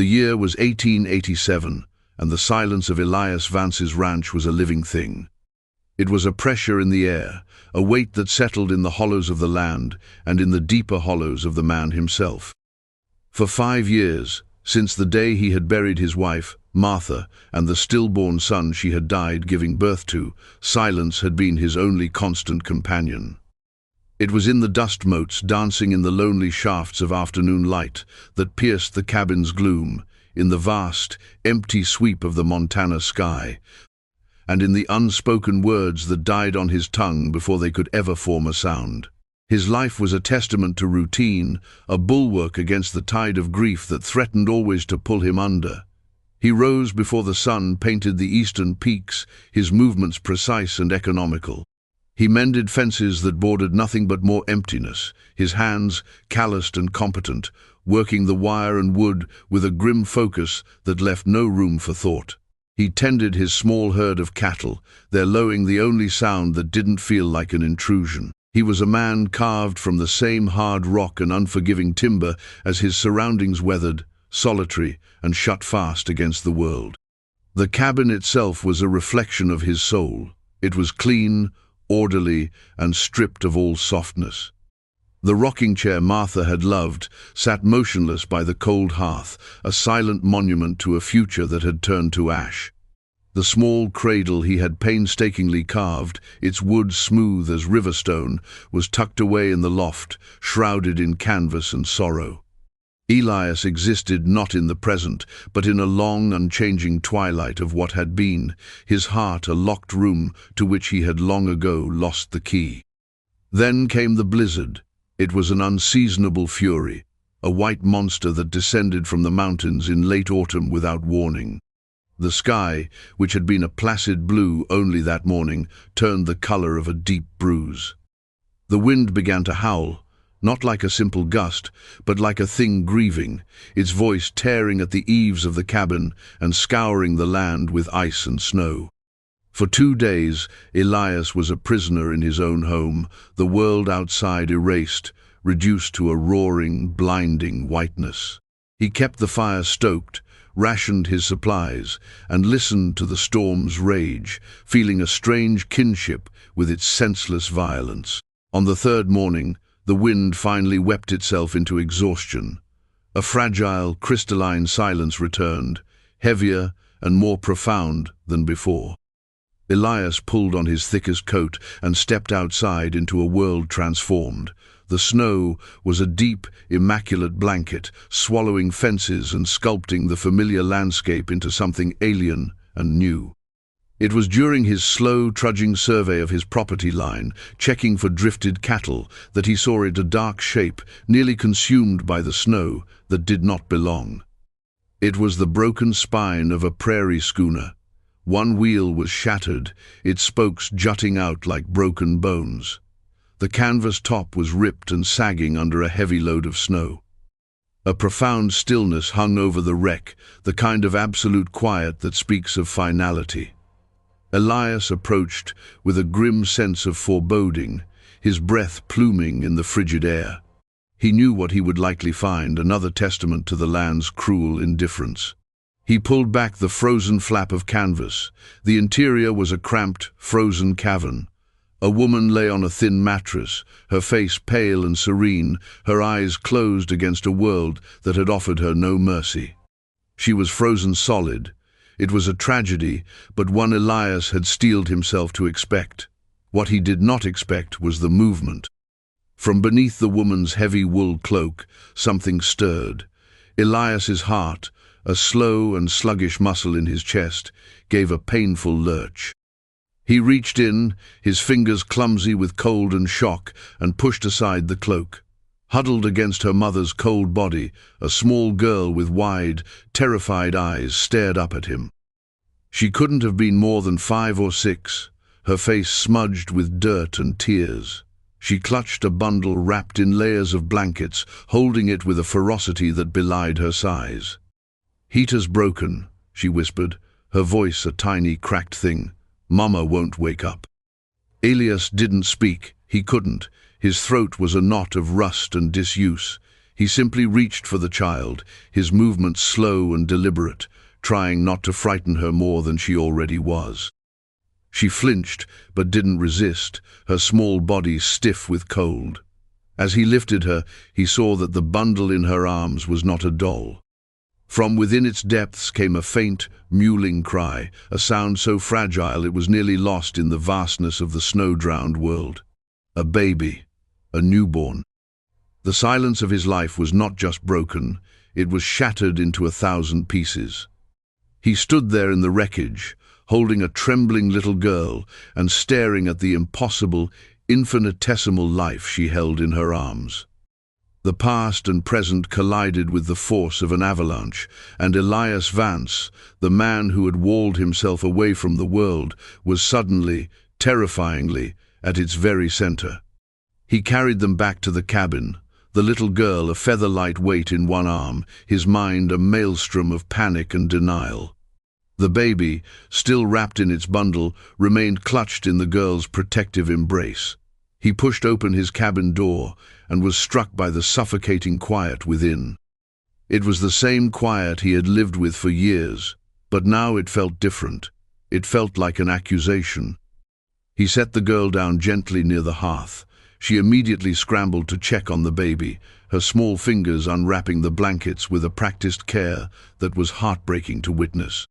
The year was 1887, and the silence of Elias Vance's ranch was a living thing. It was a pressure in the air, a weight that settled in the hollows of the land and in the deeper hollows of the man himself. For 5 years, since the day he had buried his wife, Martha, and the stillborn son she had died giving birth to, silence had been his only constant companion. It was in the dust motes dancing in the lonely shafts of afternoon light that pierced the cabin's gloom, in the vast, empty sweep of the Montana sky, and in the unspoken words that died on his tongue before they could ever form a sound. His life was a testament to routine, a bulwark against the tide of grief that threatened always to pull him under. He rose before the sun painted the eastern peaks, his movements precise and economical. He mended fences that bordered nothing but more emptiness, his hands, calloused and competent, working the wire and wood with a grim focus that left no room for thought. He tended his small herd of cattle, their lowing the only sound that didn't feel like an intrusion. He was a man carved from the same hard rock and unforgiving timber as his surroundings, weathered, solitary, and shut fast against the world. The cabin itself was a reflection of his soul. It was clean, orderly, and stripped of all softness. The rocking chair Martha had loved sat motionless by the cold hearth, a silent monument to a future that had turned to ash. The small cradle he had painstakingly carved, its wood smooth as river stone, was tucked away in the loft, shrouded in canvas and sorrow. Elias existed not in the present, but in a long, unchanging twilight of what had been, his heart a locked room to which he had long ago lost the key. Then came the blizzard. It was an unseasonable fury, a white monster that descended from the mountains in late autumn without warning. The sky, which had been a placid blue only that morning, turned the color of a deep bruise. The wind began to howl, not like a simple gust, but like a thing grieving, its voice tearing at the eaves of the cabin and scouring the land with ice and snow. For 2 days, Elias was a prisoner in his own home, the world outside erased, reduced to a roaring, blinding whiteness. He kept the fire stoked, rationed his supplies, and listened to the storm's rage, feeling a strange kinship with its senseless violence. On the 3rd morning, the wind finally wept itself into exhaustion. A fragile, crystalline silence returned, heavier and more profound than before. Elias pulled on his thickest coat and stepped outside into a world transformed. The snow was a deep, immaculate blanket, swallowing fences and sculpting the familiar landscape into something alien and new. It was during his slow, trudging survey of his property line, checking for drifted cattle, that he saw it, a dark shape, nearly consumed by the snow, that did not belong. It was the broken spine of a prairie schooner. One wheel was shattered, its spokes jutting out like broken bones. The canvas top was ripped and sagging under a heavy load of snow. A profound stillness hung over the wreck, the kind of absolute quiet that speaks of finality. Elias approached with a grim sense of foreboding, his breath pluming in the frigid air. He knew what he would likely find, another testament to the land's cruel indifference. He pulled back the frozen flap of canvas. The interior was a cramped, frozen cavern. A woman lay on a thin mattress, her face pale and serene, her eyes closed against a world that had offered her no mercy. She was frozen solid. It was a tragedy, but one Elias had steeled himself to expect. What he did not expect was the movement. From beneath the woman's heavy wool cloak, something stirred. Elias's heart, a slow and sluggish muscle in his chest, gave a painful lurch. He reached in, his fingers clumsy with cold and shock, and pushed aside the cloak. Huddled against her mother's cold body, a small girl with wide, terrified eyes stared up at him. She couldn't have been more than 5 or 6, her face smudged with dirt and tears. She clutched a bundle wrapped in layers of blankets, holding it with a ferocity that belied her size. "Heater's broken," she whispered, her voice a tiny, cracked thing. "Mama won't wake up." Elias didn't speak. He couldn't. His throat was a knot of rust and disuse. He simply reached for the child, his movements slow and deliberate, trying not to frighten her more than she already was. She flinched, but didn't resist, her small body stiff with cold. As he lifted her, he saw that the bundle in her arms was not a doll. From within its depths came a faint, mewling cry, a sound so fragile it was nearly lost in the vastness of the snow-drowned world. A baby, a newborn. The silence of his life was not just broken, it was shattered into 1,000 pieces. He stood there in the wreckage, holding a trembling little girl and staring at the impossible, infinitesimal life she held in her arms. The past and present collided with the force of an avalanche, and Elias Vance, the man who had walled himself away from the world, was suddenly, terrifyingly, at its very center. He carried them back to the cabin, the little girl a feather-light weight in one arm, his mind a maelstrom of panic and denial. The baby, still wrapped in its bundle, remained clutched in the girl's protective embrace. He pushed open his cabin door and was struck by the suffocating quiet within. It was the same quiet he had lived with for years, but now it felt different. It felt like an accusation. He set the girl down gently near the hearth. She immediately scrambled to check on the baby, her small fingers unwrapping the blankets with a practiced care that was heartbreaking to witness.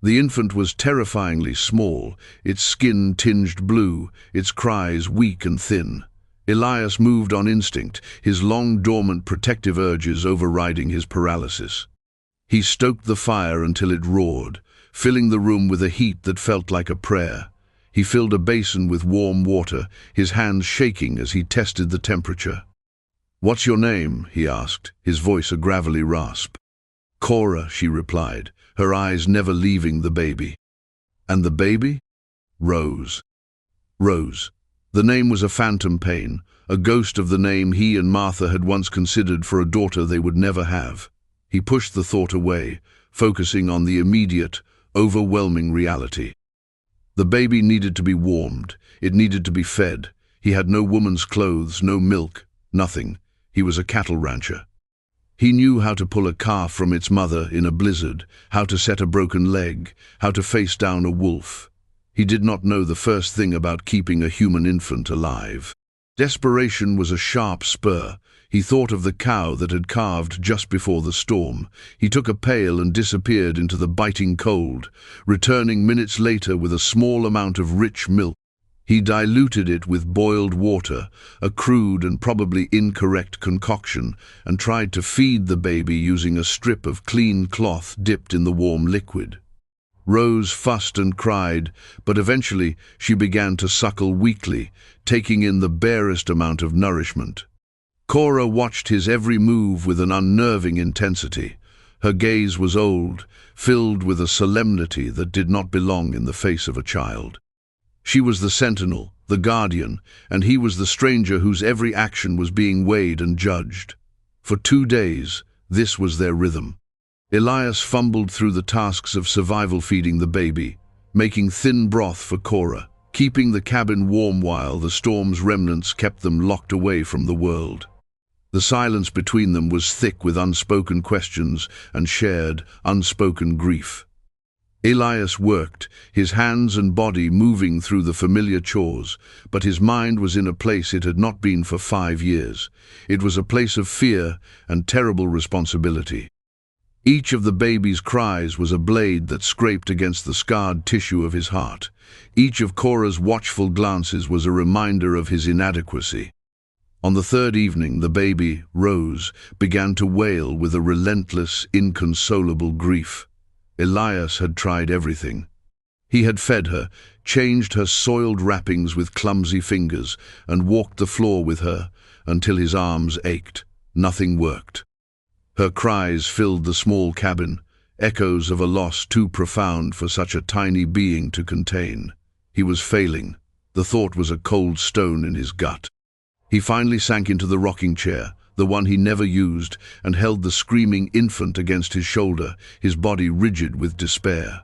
The infant was terrifyingly small, its skin tinged blue, its cries weak and thin. Elias moved on instinct, his long dormant protective urges overriding his paralysis. He stoked the fire until it roared, filling the room with a heat that felt like a prayer. He filled a basin with warm water, his hands shaking as he tested the temperature. "What's your name?" he asked, his voice a gravelly rasp. "Cora," she replied, her eyes never leaving the baby. "And the baby?" "Rose." Rose. The name was a phantom pain, a ghost of the name he and Martha had once considered for a daughter they would never have. He pushed the thought away, focusing on the immediate, overwhelming reality. The baby needed to be warmed, it needed to be fed. He had no woman's clothes, no milk, nothing. He was a cattle rancher. He knew how to pull a calf from its mother in a blizzard, how to set a broken leg, how to face down a wolf. He did not know the first thing about keeping a human infant alive. Desperation was a sharp spur. He thought of the cow that had calved just before the storm. He took a pail and disappeared into the biting cold, returning minutes later with a small amount of rich milk. He diluted it with boiled water, a crude and probably incorrect concoction, and tried to feed the baby using a strip of clean cloth dipped in the warm liquid. Rose fussed and cried, but eventually she began to suckle weakly, taking in the barest amount of nourishment. Cora watched his every move with an unnerving intensity. Her gaze was old, filled with a solemnity that did not belong in the face of a child. She was the sentinel, the guardian, and he was the stranger whose every action was being weighed and judged. For 2 days, this was their rhythm. Elias fumbled through the tasks of survival feeding the baby, making thin broth for Cora, keeping the cabin warm while the storm's remnants kept them locked away from the world. The silence between them was thick with unspoken questions and shared, unspoken grief. Elias worked, his hands and body moving through the familiar chores, but his mind was in a place it had not been for 5 years. It was a place of fear and terrible responsibility. Each of the baby's cries was a blade that scraped against the scarred tissue of his heart. Each of Cora's watchful glances was a reminder of his inadequacy. On the 3rd evening, the baby, Rose, began to wail with a relentless, inconsolable grief. Elias had tried everything. He had fed her, changed her soiled wrappings with clumsy fingers, and walked the floor with her until his arms ached. Nothing worked. Her cries filled the small cabin, echoes of a loss too profound for such a tiny being to contain. He was failing. The thought was a cold stone in his gut. He finally sank into the rocking chair, the one he never used, and held the screaming infant against his shoulder, his body rigid with despair.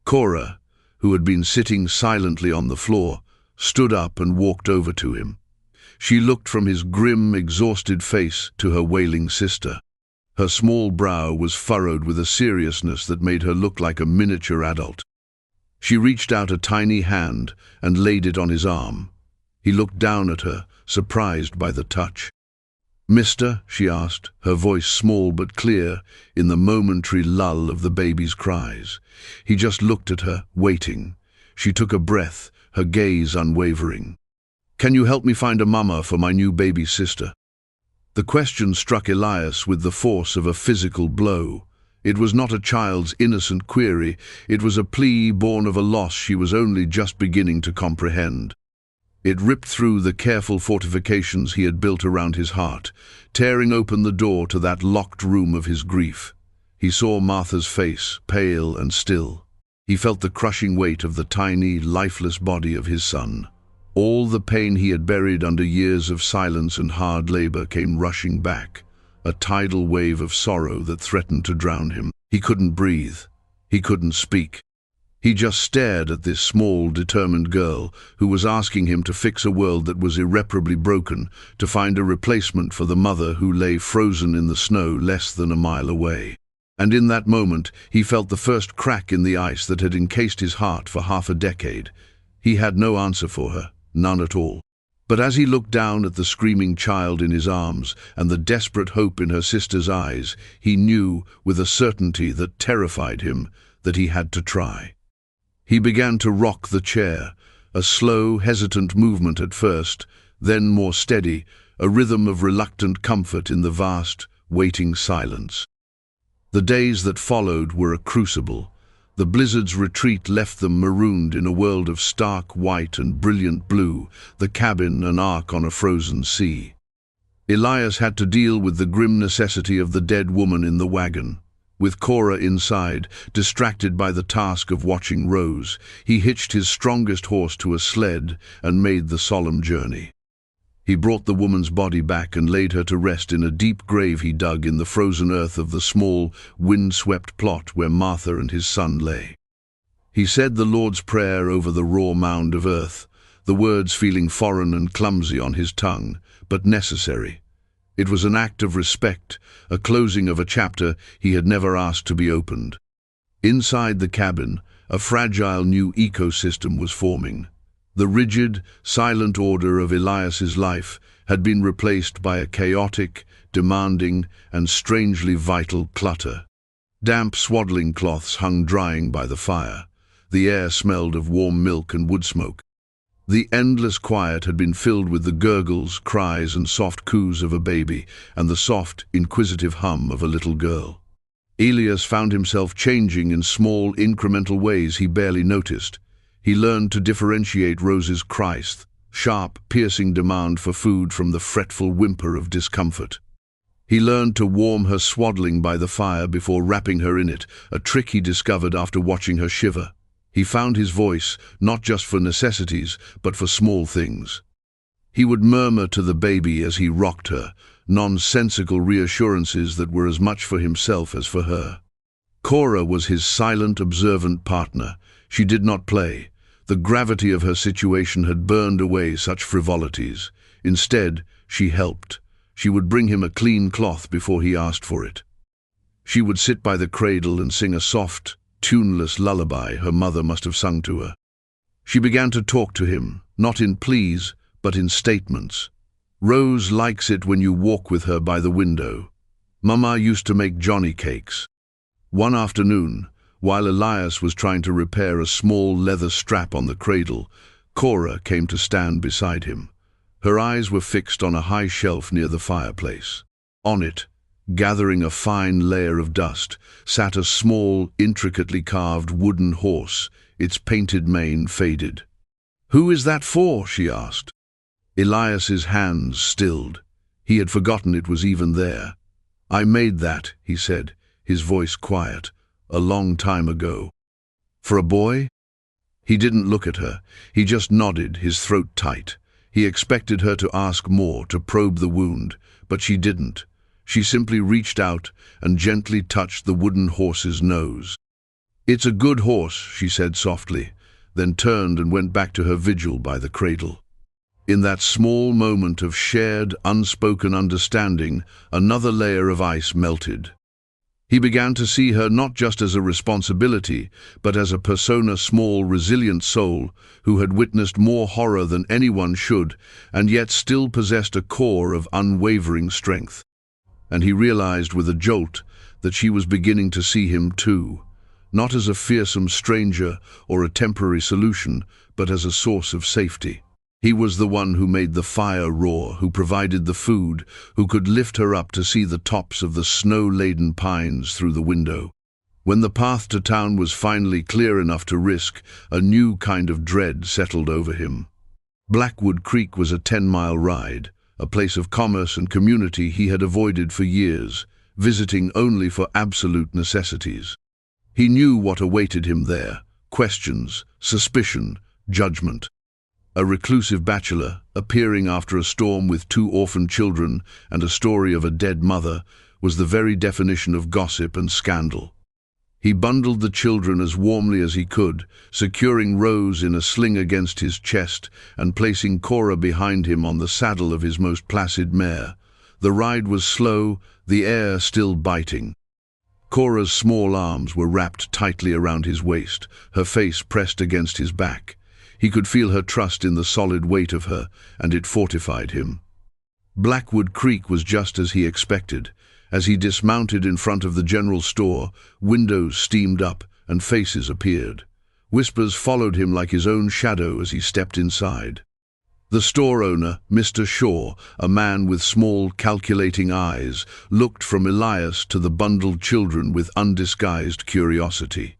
Cora, who had been sitting silently on the floor, stood up and walked over to him. She looked from his grim, exhausted face to her wailing sister. Her small brow was furrowed with a seriousness that made her look like a miniature adult. She reached out a tiny hand and laid it on his arm. He looked down at her, surprised by the touch. "Mister?" she asked, her voice small but clear in the momentary lull of the baby's cries. He just looked at her, waiting. She took a breath, her gaze unwavering. "Can you help me find a mama for my new baby sister?" The question struck Elias with the force of a physical blow. It was not a child's innocent query, it was a plea born of a loss she was only just beginning to comprehend. It ripped through the careful fortifications he had built around his heart, tearing open the door to that locked room of his grief. He saw Martha's face, pale and still. He felt the crushing weight of the tiny, lifeless body of his son. All the pain he had buried under years of silence and hard labor came rushing back, a tidal wave of sorrow that threatened to drown him. He couldn't breathe. He couldn't speak. He just stared at this small, determined girl who was asking him to fix a world that was irreparably broken, to find a replacement for the mother who lay frozen in the snow less than a mile away. And in that moment, he felt the first crack in the ice that had encased his heart for half a decade. He had no answer for her, none at all. But as he looked down at the screaming child in his arms and the desperate hope in her sister's eyes, he knew, with a certainty that terrified him, that he had to try. He began to rock the chair, a slow, hesitant movement at first, then more steady, a rhythm of reluctant comfort in the vast, waiting silence. The days that followed were a crucible. The blizzard's retreat left them marooned in a world of stark white and brilliant blue, the cabin an ark on a frozen sea. Elias had to deal with the grim necessity of the dead woman in the wagon. With Cora inside, distracted by the task of watching Rose, he hitched his strongest horse to a sled and made the solemn journey. He brought the woman's body back and laid her to rest in a deep grave he dug in the frozen earth of the small, wind-swept plot where Martha and his son lay. He said the Lord's Prayer over the raw mound of earth, the words feeling foreign and clumsy on his tongue, but necessary. It was an act of respect, a closing of a chapter he had never asked to be opened. Inside the cabin, a fragile new ecosystem was forming. The rigid, silent order of Elias's life had been replaced by a chaotic, demanding, and strangely vital clutter. Damp swaddling cloths hung drying by the fire. The air smelled of warm milk and wood smoke. The endless quiet had been filled with the gurgles, cries, and soft coos of a baby, and the soft, inquisitive hum of a little girl. Elias found himself changing in small, incremental ways he barely noticed. He learned to differentiate Rose's cries, sharp, piercing demand for food from the fretful whimper of discomfort. He learned to warm her swaddling by the fire before wrapping her in it, a trick he discovered after watching her shiver. He found his voice, not just for necessities, but for small things. He would murmur to the baby as he rocked her, nonsensical reassurances that were as much for himself as for her. Cora was his silent, observant partner. She did not play. The gravity of her situation had burned away such frivolities. Instead, she helped. She would bring him a clean cloth before he asked for it. She would sit by the cradle and sing a soft, tuneless lullaby her mother must have sung to her. She began to talk to him, not in pleas, but in statements. "Rose likes it when you walk with her by the window. Mama used to make Johnny cakes." One afternoon, while Elias was trying to repair a small leather strap on the cradle, Cora came to stand beside him. Her eyes were fixed on a high shelf near the fireplace. On it, gathering a fine layer of dust, sat a small, intricately carved wooden horse, its painted mane faded. "Who is that for?" she asked. Elias's hands stilled. He had forgotten it was even there. "I made that," he said, his voice quiet, "a long time ago." "For a boy?" He didn't look at her. He just nodded, his throat tight. He expected her to ask more, to probe the wound, but she didn't. She simply reached out and gently touched the wooden horse's nose. "It's a good horse," she said softly, then turned and went back to her vigil by the cradle. In that small moment of shared, unspoken understanding, another layer of ice melted. He began to see her not just as a responsibility, but as a persona, small, resilient soul who had witnessed more horror than anyone should, and yet still possessed a core of unwavering strength. And he realized with a jolt that she was beginning to see him too, not as a fearsome stranger or a temporary solution, but as a source of safety. He was the one who made the fire roar, who provided the food, who could lift her up to see the tops of the snow-laden pines through the window. When the path to town was finally clear enough to risk, a new kind of dread settled over him. Blackwood Creek was a 10-mile ride, a place of commerce and community he had avoided for years, visiting only for absolute necessities. He knew what awaited him there: questions, suspicion, judgment. A reclusive bachelor, appearing after a storm with 2 orphaned children and a story of a dead mother, was the very definition of gossip and scandal. He bundled the children as warmly as he could, securing Rose in a sling against his chest and placing Cora behind him on the saddle of his most placid mare. The ride was slow, the air still biting. Cora's small arms were wrapped tightly around his waist, her face pressed against his back. He could feel her trust in the solid weight of her, and it fortified him. Blackwood Creek was just as he expected. As he dismounted in front of the general store, windows steamed up and faces appeared. Whispers followed him like his own shadow as he stepped inside. The store owner, Mr. Shaw, a man with small, calculating eyes, looked from Elias to the bundled children with undisguised curiosity.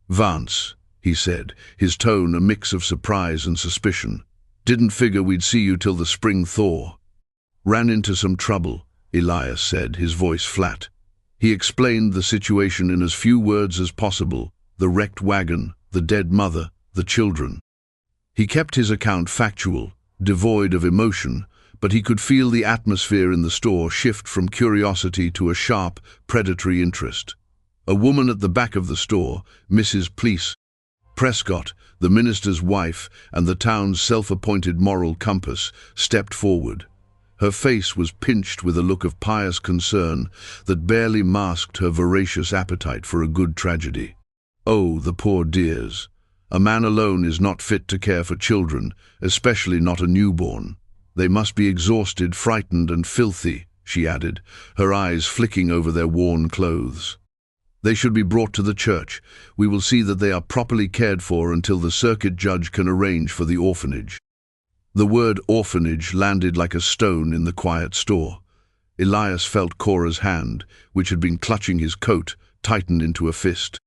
"Vance," he said, his tone a mix of surprise and suspicion. "Didn't figure we'd see you till the spring thaw." "Ran into some trouble," Elias said, his voice flat. He explained the situation in as few words as possible: the wrecked wagon, the dead mother, the children. He kept his account factual, devoid of emotion, but he could feel the atmosphere in the store shift from curiosity to a sharp, predatory interest. A woman at the back of the store, Mrs. Prescott, the minister's wife and the town's self-appointed moral compass, stepped forward. Her face was pinched with a look of pious concern that barely masked her voracious appetite for a good tragedy. "Oh, the poor dears. A man alone is not fit to care for children, especially not a newborn. They must be exhausted, frightened, and filthy," she added, her eyes flicking over their worn clothes. "They should be brought to the church. We will see that they are properly cared for until the circuit judge can arrange for the orphanage." The word orphanage landed like a stone in the quiet store. Elias felt Cora's hand, which had been clutching his coat, tighten into a fist.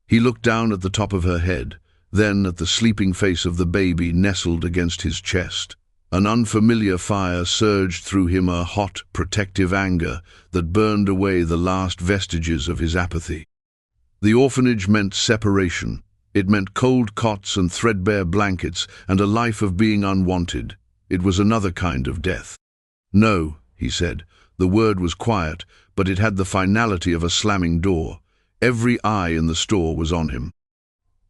He looked down at the top of her head, then at the sleeping face of the baby nestled against his chest. An unfamiliar fire surged through him, a hot, protective anger that burned away the last vestiges of his apathy. The orphanage meant separation. It meant cold cots and threadbare blankets and a life of being unwanted. It was another kind of death. "No," he said. The word was quiet, but it had the finality of a slamming door. Every eye in the store was on him.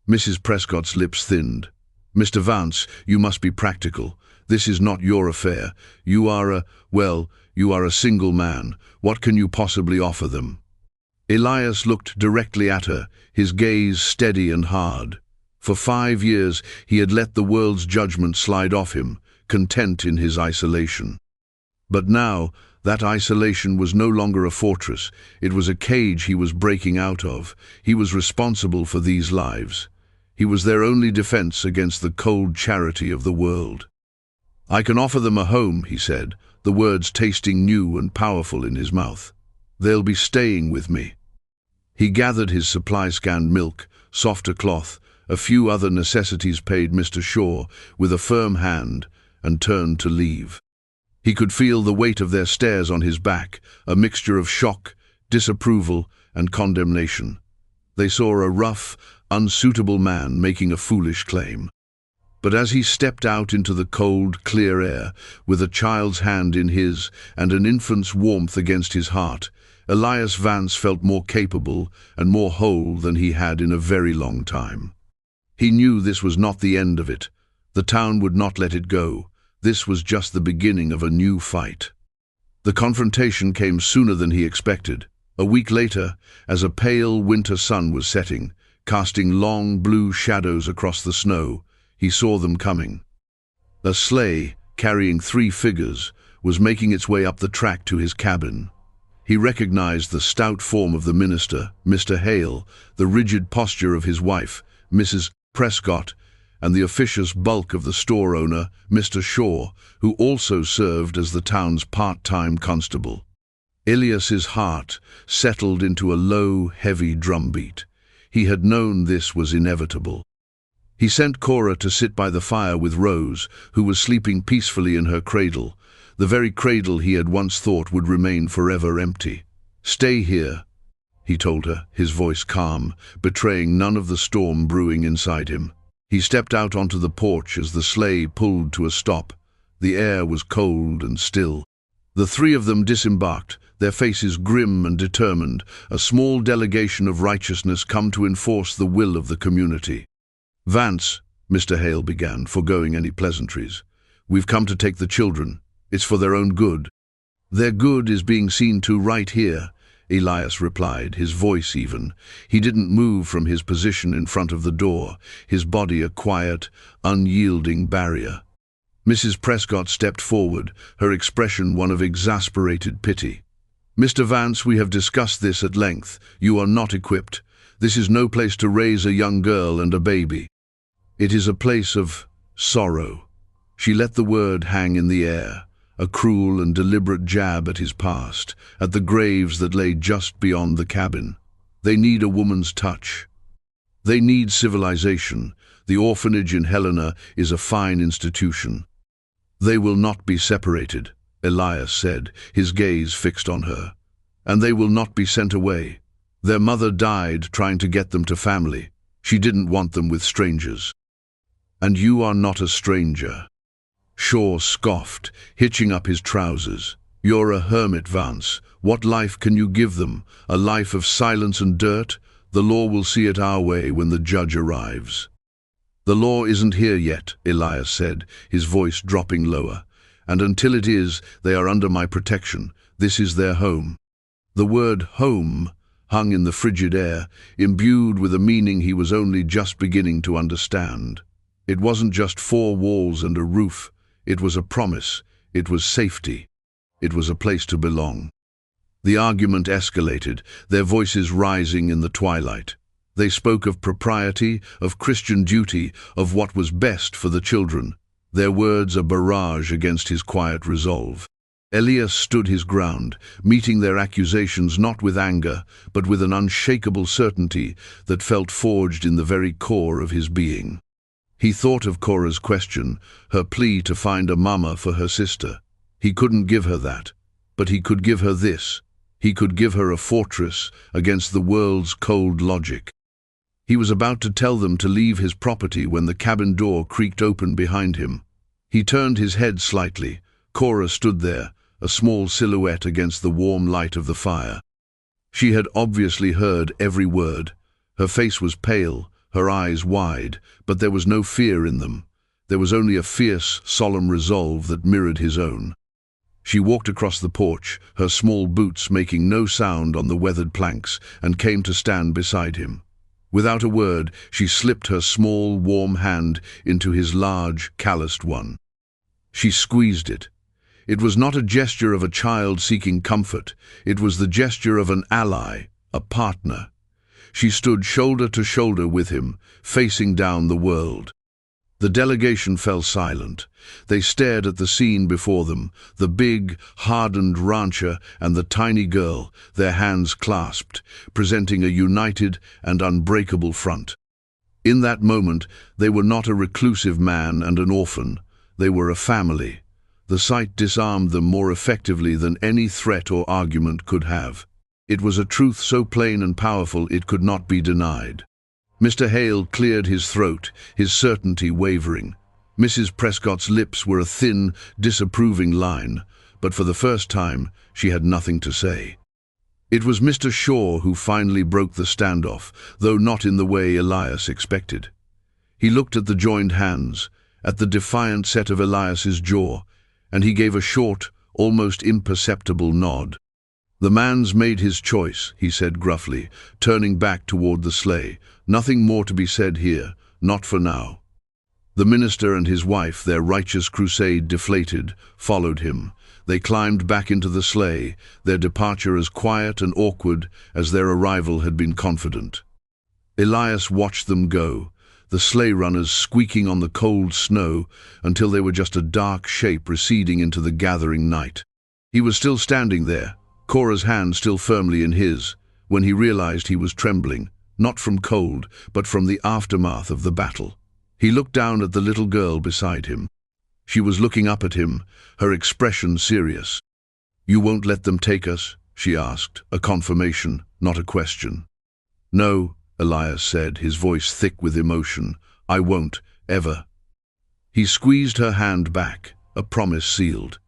Mrs. Prescott's lips thinned. "Mr. Vance, you must be practical. This is not your affair. You are a single man. What can you possibly offer them?" Elias looked directly at her, his gaze steady and hard. For 5 years he had let the world's judgment slide off him, content in his isolation. But now, that isolation was no longer a fortress. It was a cage he was breaking out of. He was responsible for these lives. He was their only defense against the cold charity of the world. "I can offer them a home," he said, the words tasting new and powerful in his mouth. "They'll be staying with me." He gathered his supply-scanned milk, softer cloth, a few other necessities, paid Mr. Shaw with a firm hand, and turned to leave. He could feel the weight of their stares on his back, a mixture of shock, disapproval, and condemnation. They saw a rough, unsuitable man making a foolish claim. But as he stepped out into the cold, clear air, with a child's hand in his and an infant's warmth against his heart, Elias Vance felt more capable and more whole than he had in a very long time. He knew this was not the end of it. The town would not let it go. This was just the beginning of a new fight. The confrontation came sooner than he expected. A week later, as a pale winter sun was setting, casting long blue shadows across the snow, he saw them coming. A sleigh, carrying 3 figures, was making its way up the track to his cabin. He recognized the stout form of the minister, Mr. Hale, the rigid posture of his wife, Mrs. Prescott, and the officious bulk of the store owner, Mr. Shaw, who also served as the town's part-time constable. Elias's heart settled into a low, heavy drumbeat. He had known this was inevitable. He sent Cora to sit by the fire with Rose, who was sleeping peacefully in her cradle, the very cradle he had once thought would remain forever empty. "Stay here," he told her, his voice calm, betraying none of the storm brewing inside him. He stepped out onto the porch as the sleigh pulled to a stop. The air was cold and still. The 3 of them disembarked, their faces grim and determined, a small delegation of righteousness come to enforce the will of the community. "Vance," Mr. Hale began, foregoing any pleasantries, "we've come to take the children. It's for their own good." "Their good is being seen to right here," Elias replied, his voice even. He didn't move from his position in front of the door, his body a quiet, unyielding barrier. Mrs. Prescott stepped forward, her expression one of exasperated pity. "Mr. Vance, we have discussed this at length. You are not equipped. This is no place to raise a young girl and a baby. It is a place of sorrow." She let the word hang in the air, a cruel and deliberate jab at his past, at the graves that lay just beyond the cabin. They need a woman's touch. They need civilization. The orphanage in Helena is a fine institution. "They will not be separated," Elias said, his gaze fixed on her. "And they will not be sent away. Their mother died trying to get them to family. She didn't want them with strangers. And you are not a stranger." Shaw scoffed, hitching up his trousers. "You're a hermit, Vance. What life can you give them? A life of silence and dirt? The law will see it our way when the judge arrives." "The law isn't here yet," Elias said, his voice dropping lower. "And until it is, they are under my protection. This is their home." The word home hung in the frigid air, imbued with a meaning he was only just beginning to understand. It wasn't just 4 walls and a roof. It was a promise. It was safety. It was a place to belong. The argument escalated, their voices rising in the twilight. They spoke of propriety, of Christian duty, of what was best for the children, their words a barrage against his quiet resolve. Elias stood his ground, meeting their accusations not with anger, but with an unshakable certainty that felt forged in the very core of his being. He thought of Cora's question, her plea to find a mama for her sister. He couldn't give her that, but he could give her this. He could give her a fortress against the world's cold logic. He was about to tell them to leave his property when the cabin door creaked open behind him. He turned his head slightly. Cora stood there, a small silhouette against the warm light of the fire. She had obviously heard every word. Her face was pale, her eyes wide, but there was no fear in them. There was only a fierce, solemn resolve that mirrored his own. She walked across the porch, her small boots making no sound on the weathered planks, and came to stand beside him. Without a word, she slipped her small, warm hand into his large, calloused one. She squeezed it. It was not a gesture of a child seeking comfort. It was the gesture of an ally, a partner. She stood shoulder to shoulder with him, facing down the world. The delegation fell silent. They stared at the scene before them, the big, hardened rancher and the tiny girl, their hands clasped, presenting a united and unbreakable front. In that moment, they were not a reclusive man and an orphan. They were a family. The sight disarmed them more effectively than any threat or argument could have. It was a truth so plain and powerful it could not be denied. Mr. Hale cleared his throat, his certainty wavering. Mrs. Prescott's lips were a thin, disapproving line, but for the first time she had nothing to say. It was Mr. Shaw who finally broke the standoff, though not in the way Elias expected. He looked at the joined hands, at the defiant set of Elias's jaw, and he gave a short, almost imperceptible nod. "The man's made his choice," he said gruffly, turning back toward the sleigh. "Nothing more to be said here, not for now." The minister and his wife, their righteous crusade deflated, followed him. They climbed back into the sleigh, their departure as quiet and awkward as their arrival had been confident. Elias watched them go, the sleigh runners squeaking on the cold snow until they were just a dark shape receding into the gathering night. He was still standing there, Cora's hand still firmly in his, when he realized he was trembling, not from cold, but from the aftermath of the battle. He looked down at the little girl beside him. She was looking up at him, her expression serious. "You won't let them take us?" she asked, a confirmation, not a question. "No," Elias said, his voice thick with emotion. "I won't, ever." He squeezed her hand back, a promise sealed.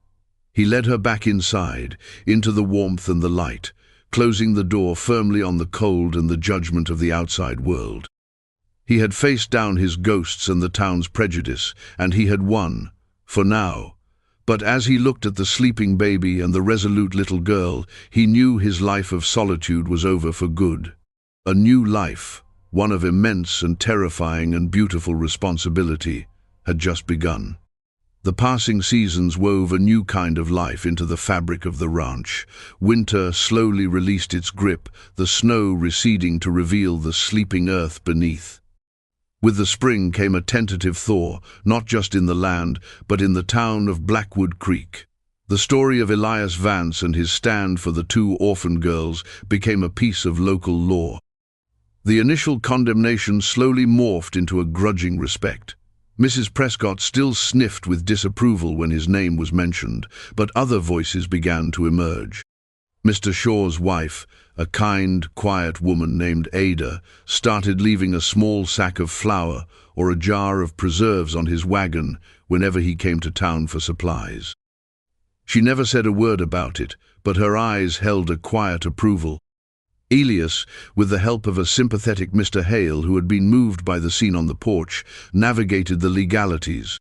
He led her back inside, into the warmth and the light, closing the door firmly on the cold and the judgment of the outside world. He had faced down his ghosts and the town's prejudice, and he had won, for now. But as he looked at the sleeping baby and the resolute little girl, he knew his life of solitude was over for good. A new life, one of immense and terrifying and beautiful responsibility, had just begun. The passing seasons wove a new kind of life into the fabric of the ranch. Winter slowly released its grip, the snow receding to reveal the sleeping earth beneath. With the spring came a tentative thaw, not just in the land, but in the town of Blackwood Creek. The story of Elias Vance and his stand for the two orphan girls became a piece of local law. The initial condemnation slowly morphed into a grudging respect. Mrs. Prescott still sniffed with disapproval when his name was mentioned, but other voices began to emerge. Mr. Shaw's wife, a kind, quiet woman named Ada, started leaving a small sack of flour or a jar of preserves on his wagon whenever he came to town for supplies. She never said a word about it, but her eyes held a quiet approval. Elias, with the help of a sympathetic Mr. Hale who had been moved by the scene on the porch, navigated the legalities.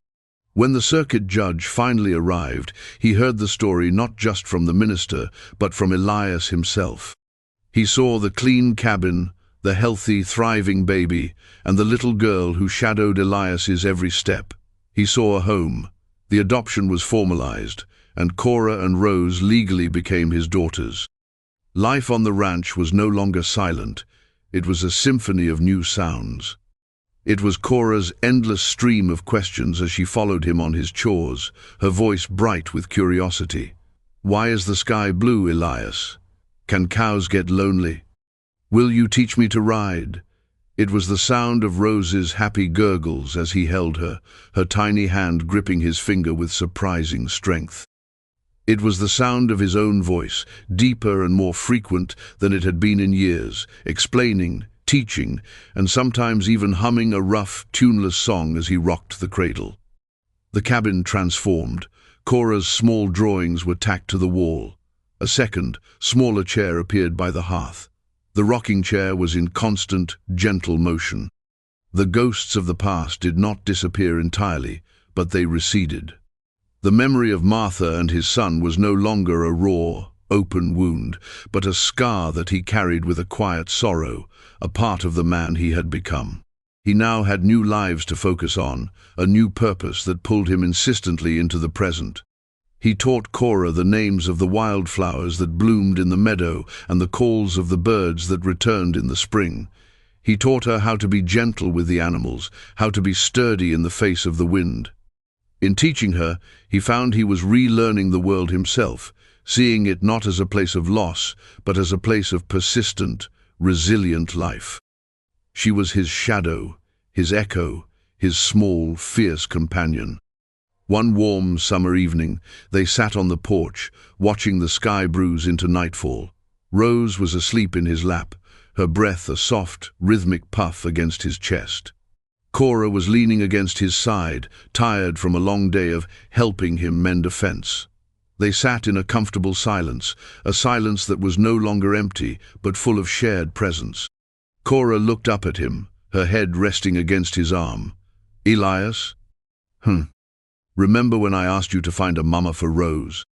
When the circuit judge finally arrived, he heard the story not just from the minister, but from Elias himself. He saw the clean cabin, the healthy, thriving baby, and the little girl who shadowed Elias's every step. He saw a home. The adoption was formalized, and Cora and Rose legally became his daughters. Life on the ranch was no longer silent. It was a symphony of new sounds. It was Cora's endless stream of questions as she followed him on his chores, her voice bright with curiosity. "Why is the sky blue, Elias? Can cows get lonely? Will you teach me to ride?" It was the sound of Rose's happy gurgles as he held her, her tiny hand gripping his finger with surprising strength. It was the sound of his own voice, deeper and more frequent than it had been in years, explaining, teaching, and sometimes even humming a rough, tuneless song as he rocked the cradle. The cabin transformed. Cora's small drawings were tacked to the wall. A second, smaller chair appeared by the hearth. The rocking chair was in constant, gentle motion. The ghosts of the past did not disappear entirely, but they receded. The memory of Martha and his son was no longer a raw, open wound, but a scar that he carried with a quiet sorrow, a part of the man he had become. He now had new lives to focus on, a new purpose that pulled him insistently into the present. He taught Cora the names of the wildflowers that bloomed in the meadow and the calls of the birds that returned in the spring. He taught her how to be gentle with the animals, how to be sturdy in the face of the wind. In teaching her, he found he was relearning the world himself, seeing it not as a place of loss, but as a place of persistent, resilient life. She was his shadow, his echo, his small, fierce companion. One warm summer evening, they sat on the porch, watching the sky bruise into nightfall. Rose was asleep in his lap, her breath a soft, rhythmic puff against his chest. Cora was leaning against his side, tired from a long day of helping him mend a fence. They sat in a comfortable silence, a silence that was no longer empty, but full of shared presence. Cora looked up at him, her head resting against his arm. "Elias?" Remember when I asked you to find a mama for Rose?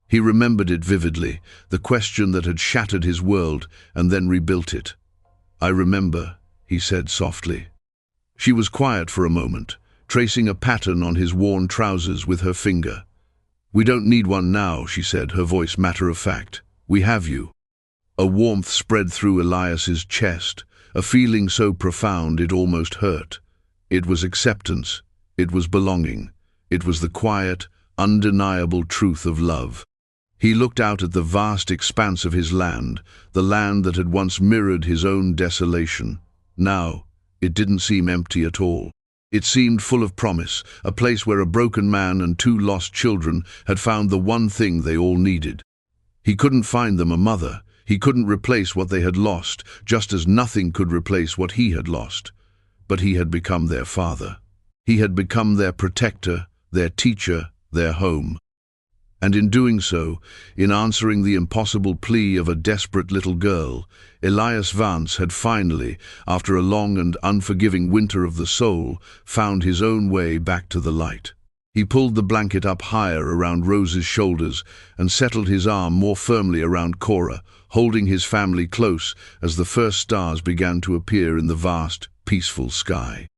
He remembered it vividly, the question that had shattered his world and then rebuilt it. I remember, he said softly. She was quiet for a moment, tracing a pattern on his worn trousers with her finger. We don't need one now, she said, her voice matter-of-fact. We have you. A warmth spread through Elias's chest, a feeling so profound it almost hurt. It was acceptance. It was belonging. It was the quiet, undeniable truth of love. He looked out at the vast expanse of his land, the land that had once mirrored his own desolation. Now, it didn't seem empty at all. It seemed full of promise, a place where a broken man and two lost children had found the one thing they all needed. He couldn't find them a mother. He couldn't replace what they had lost, just as nothing could replace what he had lost. But he had become their father. He had become their protector, their teacher, their home. And in doing so, in answering the impossible plea of a desperate little girl, Elias Vance had finally, after a long and unforgiving winter of the soul, found his own way back to the light. He pulled the blanket up higher around Rose's shoulders and settled his arm more firmly around Cora, holding his family close as the first stars began to appear in the vast, peaceful sky.